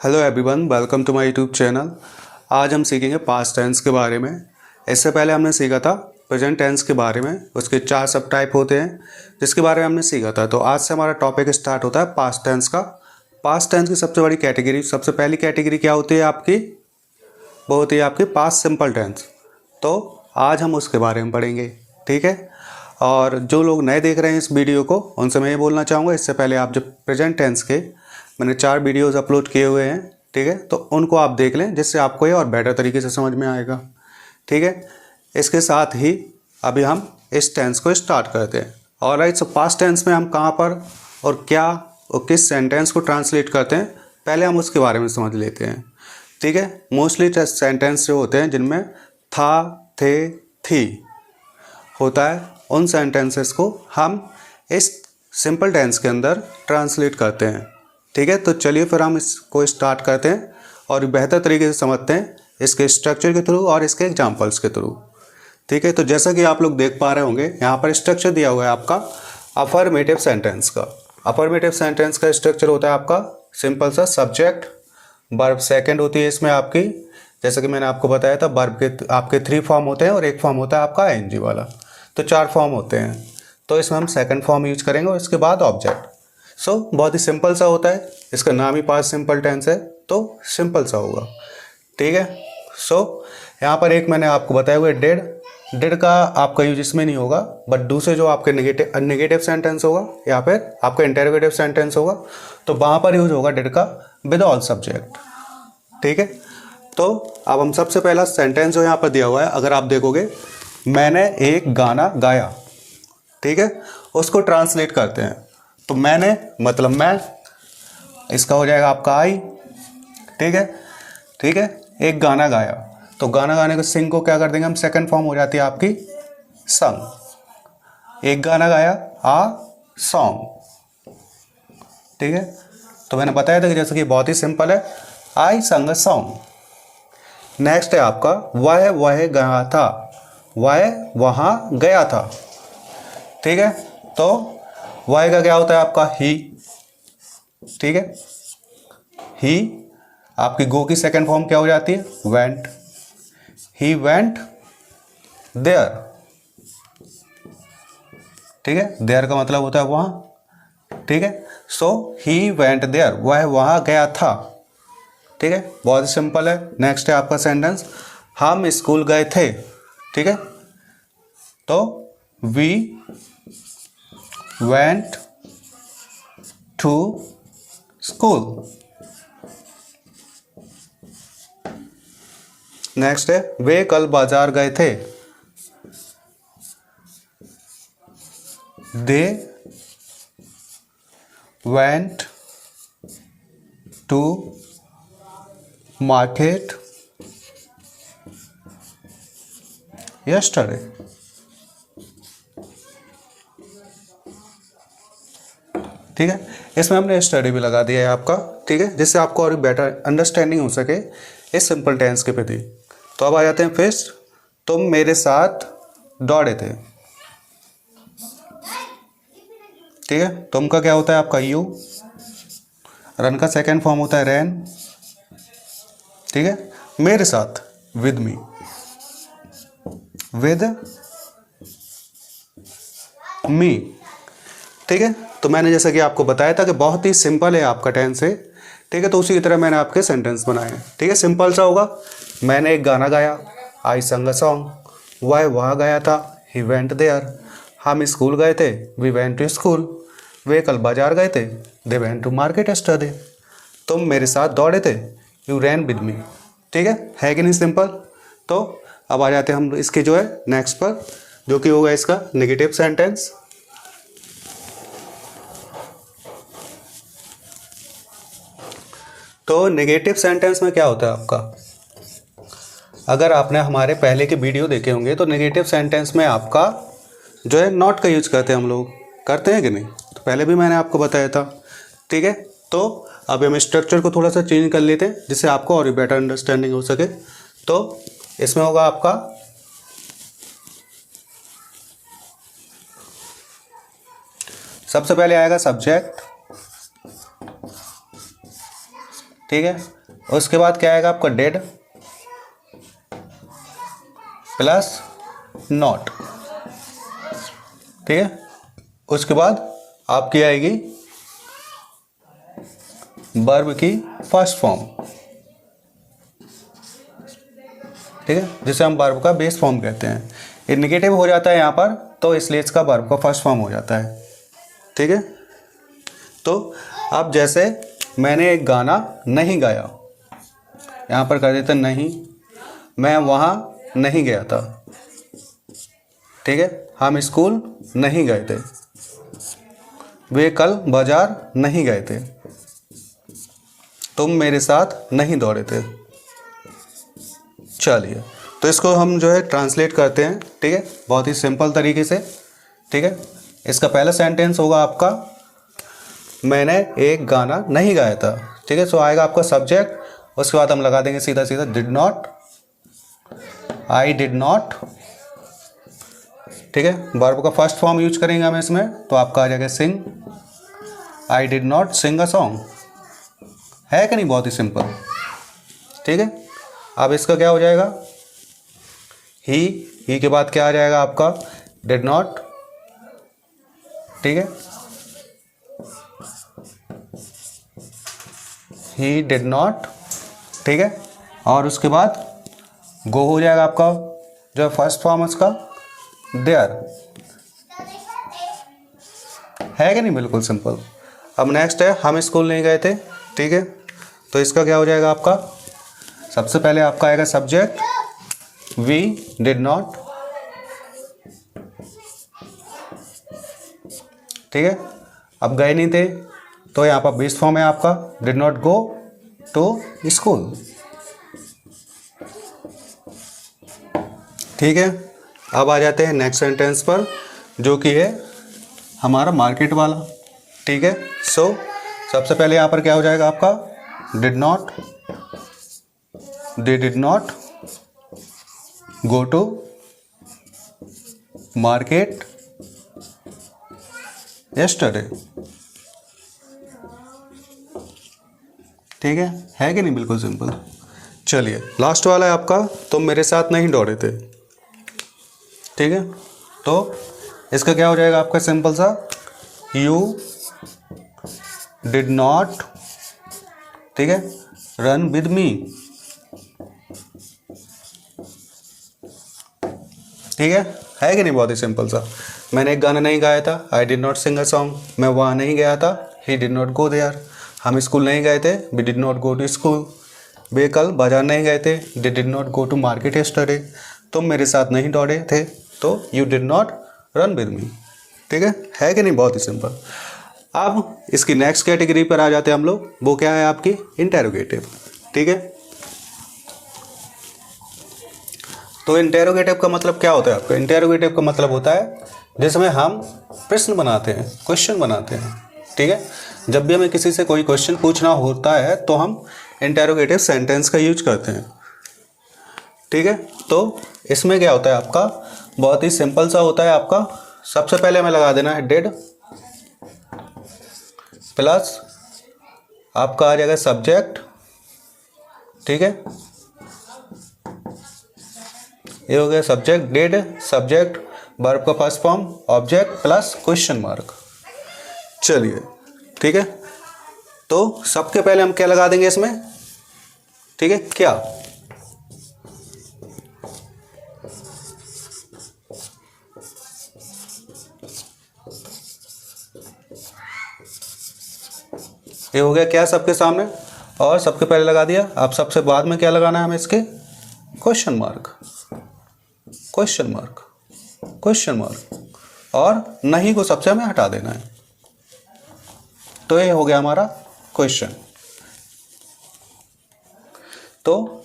Hello everyone, welcome to my YouTube channel. आज हम सीखेंगे पास्ट टेंस के बारे में। इससे पहले हमने सीखा था प्रेजेंट टेंस के बारे में, उसके 4 सब टाइप होते हैं जिसके बारे में हमने सीखा था। तो आज से हमारा टॉपिक स्टार्ट होता है पास्ट टेंस का। पास्ट टेंस की सबसे बड़ी कैटेगरी, सबसे पहली कैटेगरी क्या होती है आपकी? वो होती है आपकी पास्ट सिंपल टेंस। तो आज हम उसके बारे में पढ़ेंगे, ठीक है। और जो लोग नए देख रहे हैं इस वीडियो को, उनसे मैं ये बोलना चाहूँगा, इससे पहले आप जब प्रेजेंट टेंस के मैंने 4 वीडियोज़ अपलोड किए हुए हैं, ठीक है, तो उनको आप देख लें, जिससे आपको ये और बेटर तरीके से समझ में आएगा, ठीक है। इसके साथ ही अभी हम इस टेंस को स्टार्ट करते हैं। ऑलराइट, सो पास्ट टेंस में हम कहाँ पर और क्या और किस सेंटेंस को ट्रांसलेट करते हैं, पहले हम उसके बारे में समझ लेते हैं, ठीक है। मोस्टली सेंटेंस जो होते हैं जिनमें था, थे, थी होता है, उन सेंटेंसेस को हम इस सिंपल टेंस के अंदर ट्रांसलेट करते हैं, ठीक है। तो चलिए फिर हम इसको स्टार्ट करते हैं और बेहतर तरीके से समझते हैं इसके स्ट्रक्चर के थ्रू और इसके एग्जांपल्स के थ्रू, ठीक है। तो जैसा कि आप लोग देख पा रहे होंगे, यहाँ पर स्ट्रक्चर दिया हुआ है आपका अफर्मेटिव सेंटेंस का। अफर्मेटिव सेंटेंस का स्ट्रक्चर होता है आपका सिंपल सा सब्जेक्ट, वर्ब सेकंड होती है इसमें आपकी, जैसा कि मैंने आपको बताया था, वर्ब के आपके 3 फॉर्म होते हैं और एक फॉर्म होता है आपका आईएनजी वाला, तो 4 फॉर्म होते हैं। तो इसमें हम सेकंड फॉर्म यूज करेंगे और इसके बाद ऑब्जेक्ट। सो बहुत ही सिंपल सा होता है, इसका नाम ही पास्ट सिंपल टेंस है, तो सिंपल सा होगा, ठीक है। सो यहाँ पर एक मैंने आपको बताया हुआ डिड, डिड का आपका यूज इसमें नहीं होगा, बट दूसरे जो आपके नेगेटिव सेंटेंस होगा या फिर आपका इंटरोगेटिव सेंटेंस होगा, तो वहाँ पर यूज होगा डिड का विद ऑल सब्जेक्ट, ठीक है। तो अब हम सबसे पहला सेंटेंस जो यहाँ पर दिया हुआ है, अगर आप देखोगे, मैंने एक गाना गाया, ठीक है, उसको ट्रांसलेट करते हैं। तो मैंने मतलब मैं, इसका हो जाएगा आपका आई, ठीक है, ठीक है। एक गाना गाया, तो गाना गाने को सिंग को क्या कर देंगे हम, सेकंड फॉर्म हो जाती है आपकी संग। एक गाना गाया, आ सॉन्ग, ठीक है। तो मैंने बताया था कि जैसे कि बहुत ही सिंपल है, आई संग अ सॉन्ग। नेक्स्ट है आपका वह गया था, वह वहाँ गया था, ठीक है। तो वह का क्या होता है आपका ही, ठीक है। ही आपकी गो की सेकंड फॉर्म क्या हो जाती है, वेंट। ही वेंट देयर, ठीक है। देयर का मतलब होता है वहाँ, ठीक है। सो ही वेंट देयर, वह वहाँ गया था, ठीक है। बहुत ही सिंपल है। नेक्स्ट है आपका सेंटेंस, हम स्कूल गए थे, ठीक है। तो we went to school. Next है वे कल बाजार गए थे, they went to market yesterday, ठीक है। इसमें हमने स्टडी भी लगा दिया है आपका, ठीक है, जिससे आपको और बेटर अंडरस्टैंडिंग हो सके इस सिंपल टेंस के प्रति। तो अब आ जाते हैं फिर, तुम मेरे साथ दौड़े थे, ठीक है। तुम का क्या होता है आपका यू, रन का सेकंड फॉर्म होता है रैन, ठीक है। मेरे साथ विद मी, विद मी, ठीक है। तो मैंने जैसा कि आपको बताया था कि बहुत ही सिंपल है आपका टेंस है, ठीक है। तो उसी की तरह मैंने आपके सेंटेंस बनाए हैं, ठीक है। सिंपल सा होगा, मैंने एक गाना गाया, आई संग अ सॉन्ग, वह वहाँ गया था, ही वेंट देयर। हम स्कूल गए थे, वी वेंट टू स्कूल। वे कल बाजार गए थे, they went to market yesterday. तुम मेरे साथ दौड़े थे, यू रैन विद मी, ठीक है कि नहीं सिंपल। तो अब आ जाते हैं हम इसके जो है नेक्स्ट पर, जो कि होगा इसका नेगेटिव सेंटेंस। तो नेगेटिव सेंटेंस में क्या होता है आपका, अगर आपने हमारे पहले के वीडियो देखे होंगे तो नेगेटिव सेंटेंस में आपका जो है नॉट का यूज करते हैं, हम लोग करते हैं कि नहीं, तो पहले भी मैंने आपको बताया था, ठीक है। तो अब हम स्ट्रक्चर को थोड़ा सा चेंज कर लेते हैं जिससे आपको और भी बेटर अंडरस्टैंडिंग हो सके। तो इसमें होगा आपका सबसे पहले आएगा सब्जेक्ट, ठीक है। उसके बाद क्या आएगा आपका डेड प्लस नॉट, ठीक है। उसके बाद आपकी आएगी वर्ब की फर्स्ट फॉर्म, ठीक है, जिसे हम वर्ब का बेस फॉर्म कहते हैं। ये निगेटिव हो जाता है यहाँ पर, तो इसलिए इसका वर्ब का फर्स्ट फॉर्म हो जाता है, ठीक है। तो अब जैसे मैंने एक गाना नहीं गाया, यहाँ पर कर देते नहीं, मैं वहाँ नहीं गया था, ठीक है। हम स्कूल नहीं गए थे, वे कल बाजार नहीं गए थे, तुम मेरे साथ नहीं दौड़े थे। चलिए, तो इसको हम जो है ट्रांसलेट करते हैं, ठीक है, बहुत ही सिंपल तरीके से, ठीक है। इसका पहला सेंटेंस होगा आपका मैंने एक गाना नहीं गाया था, ठीक है। सो आएगा आपका सब्जेक्ट, उसके बाद हम लगा देंगे सीधा सीधा did not, I did not, ठीक है। वर्ब का फर्स्ट फॉर्म यूज करेंगे हम इसमें, तो आपका आ जाएगा sing, I did not sing a song, है कि नहीं, बहुत ही सिंपल, ठीक है। अब इसका क्या हो जाएगा, ही के बाद क्या आ जाएगा आपका डिड नॉट, ठीक है, ही डिड नॉट, ठीक है। और उसके बाद गो हो जाएगा आपका जो फर्स्ट फॉर्म उसका देयर, है कि नहीं, बिल्कुल सिंपल। अब नेक्स्ट है हम स्कूल नहीं गए थे, ठीक है। तो इसका क्या हो जाएगा आपका, सबसे पहले आपका आएगा सब्जेक्ट वी डिड नॉट, ठीक है। अब गए नहीं थे, तो यहाँ पर बेस फॉर्म है आपका did not go to school, ठीक है। अब आ जाते हैं नेक्स्ट सेंटेंस पर, जो कि है हमारा मार्केट वाला, ठीक है। सो सबसे पहले यहाँ पर क्या हो जाएगा आपका did not, they did not go to market yesterday, ठीक है कि नहीं, बिल्कुल सिंपल। चलिए लास्ट वाला है आपका तुम मेरे साथ नहीं दौड़े थे, ठीक है। तो इसका क्या हो जाएगा आपका सिंपल सा, यू डिड नॉट, ठीक है, रन विद मी, ठीक है कि नहीं, बहुत ही सिंपल सा। मैंने एक गाना नहीं गाया था, I did not sing a song, मैं वहाँ नहीं गया था, he did not go there, हम स्कूल नहीं गए थे, we did not go to school, वे कल बाजार नहीं गए थे, they did not go to market yesterday, तुम मेरे साथ नहीं दौड़े थे, तो you did not run with me, ठीक है कि नहीं, बहुत ही सिंपल। अब इसकी नेक्स्ट कैटेगरी पर आ जाते हैं हम लोग, वो क्या है आपकी इंटेरोगेटिव, ठीक है। तो इंटेरोगेटिव का मतलब क्या होता है आपका, इंटेरोगेटिव का मतलब होता है जिसमें हम प्रश्न बनाते हैं, क्वेश्चन बनाते हैं, ठीक है। जब भी हमें किसी से कोई क्वेश्चन पूछना होता है तो हम इंटेरोगेटिव सेंटेंस का यूज करते हैं, ठीक है। तो इसमें क्या होता है आपका, बहुत ही सिंपल सा होता है आपका, सबसे पहले हमें लगा देना है डिड प्लस आपका आ जाएगा सब्जेक्ट, ठीक है, ये हो गया सब्जेक्ट डिड, सब्जेक्ट वर्ब का first form object plus question mark. चलिए ठीक है, तो सबके पहले हम क्या लगा देंगे इसमें, ठीक है, क्या, ये हो गया क्या सबके सामने, और सबके पहले लगा दिया। अब सबसे बाद में क्या लगाना है हमें इसके, question mark, question mark, question mark, और नहीं को सबसे हमें हटा देना है। तो ये हो गया हमारा क्वेश्चन। तो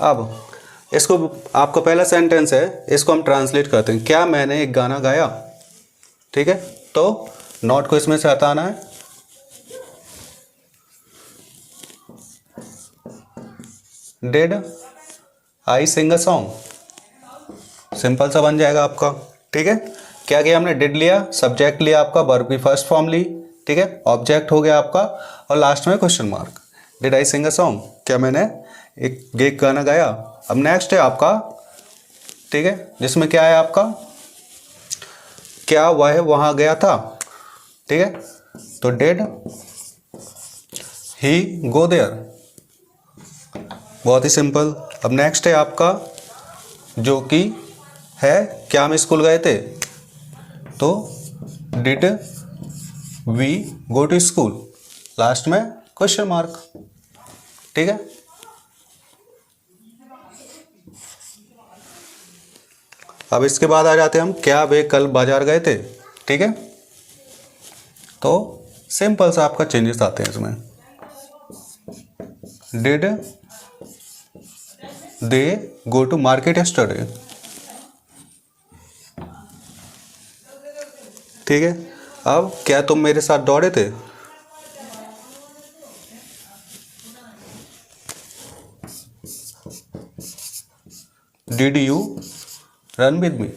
अब इसको, आपका पहला सेंटेंस है, इसको हम ट्रांसलेट करते हैं, क्या मैंने एक गाना गाया, ठीक है। तो नॉट को इसमें से हटाना है, did I sing a song, simple सा बन जाएगा आपका, ठीक है। क्या किया हमने, डिड लिया, सब्जेक्ट लिया आपका, वर्ब की फर्स्ट फॉर्म ली, ठीक है, ऑब्जेक्ट हो गया आपका, और लास्ट में question mark. Did I sing a song, क्या मैंने एक गाना गाया। अब नेक्स्ट है आपका, ठीक है, जिसमें क्या है आपका, क्या वह वहाँ गया था, ठीक है, तो डिड ही गो देयर, बहुत ही सिंपल। अब नेक्स्ट है आपका जो कि है, क्या हम स्कूल गए थे, तो did we go to school, last में क्वेश्चन मार्क, ठीक है। अब इसके बाद आ जाते हैं हम, क्या वे कल बाजार गए थे, ठीक है, तो सिंपल सा आपका चेंजेस आते हैं इसमें, did they go to market yesterday, ठीक है। अब क्या तुम मेरे साथ दौड़े थे, did you run with me,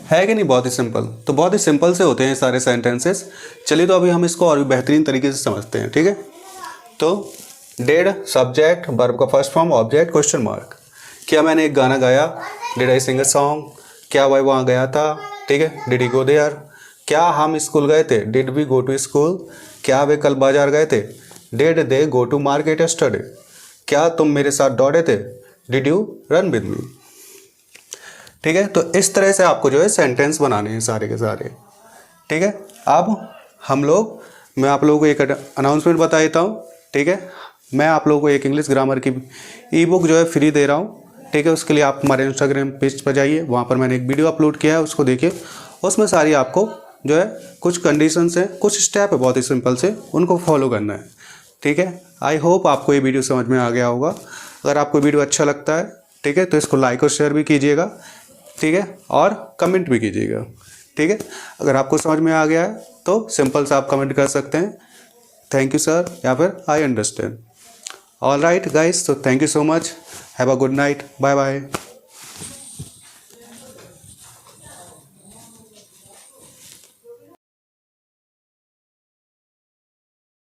है कि नहीं, बहुत ही सिंपल। तो बहुत ही सिंपल से होते हैं सारे सेंटेंसेस। चलिए तो अभी हम इसको और भी बेहतरीन तरीके से समझते हैं, ठीक है। तो डिड, सब्जेक्ट, वर्ब का first form, object, question mark. क्या मैंने एक गाना गाया, did I sing a song. क्या वह वहाँ गया था, ठीक है, डिड ही गो देयर। क्या हम स्कूल गए थे, did we go to school. क्या वे कल बाजार गए थे, did they go to market yesterday. क्या तुम मेरे साथ दौड़े थे, did you run with me, ठीक है। तो इस तरह से आपको जो है सेंटेंस बनाने हैं सारे के सारे, ठीक है। अब हम लोग, मैं आप लोगों को एक अनाउंसमेंट बता देता हूँ, ठीक है। मैं आप लोगों को एक इंग्लिश ग्रामर की ई बुक जो है फ्री दे रहा हूँ, ठीक है। उसके लिए आप हमारे इंस्टाग्राम पेज पर जाइए, वहाँ पर मैंने एक वीडियो अपलोड किया है, उसको देखिए। उसमें सारी आपको जो है कुछ कंडीशंस हैं, कुछ स्टेप है बहुत ही सिंपल से, उनको फॉलो करना है, ठीक है। आई होप आपको ये वीडियो समझ में आ गया होगा। अगर आपको वीडियो अच्छा लगता है, ठीक है, तो इसको लाइक और शेयर भी कीजिएगा, ठीक है, और कमेंट भी कीजिएगा, ठीक है। अगर आपको समझ में आ गया है तो सिंपल सा आप कमेंट कर सकते हैं, थैंक यू सर, या फिर I understand. All right guys, तो thank you so much, have a good night, bye bye.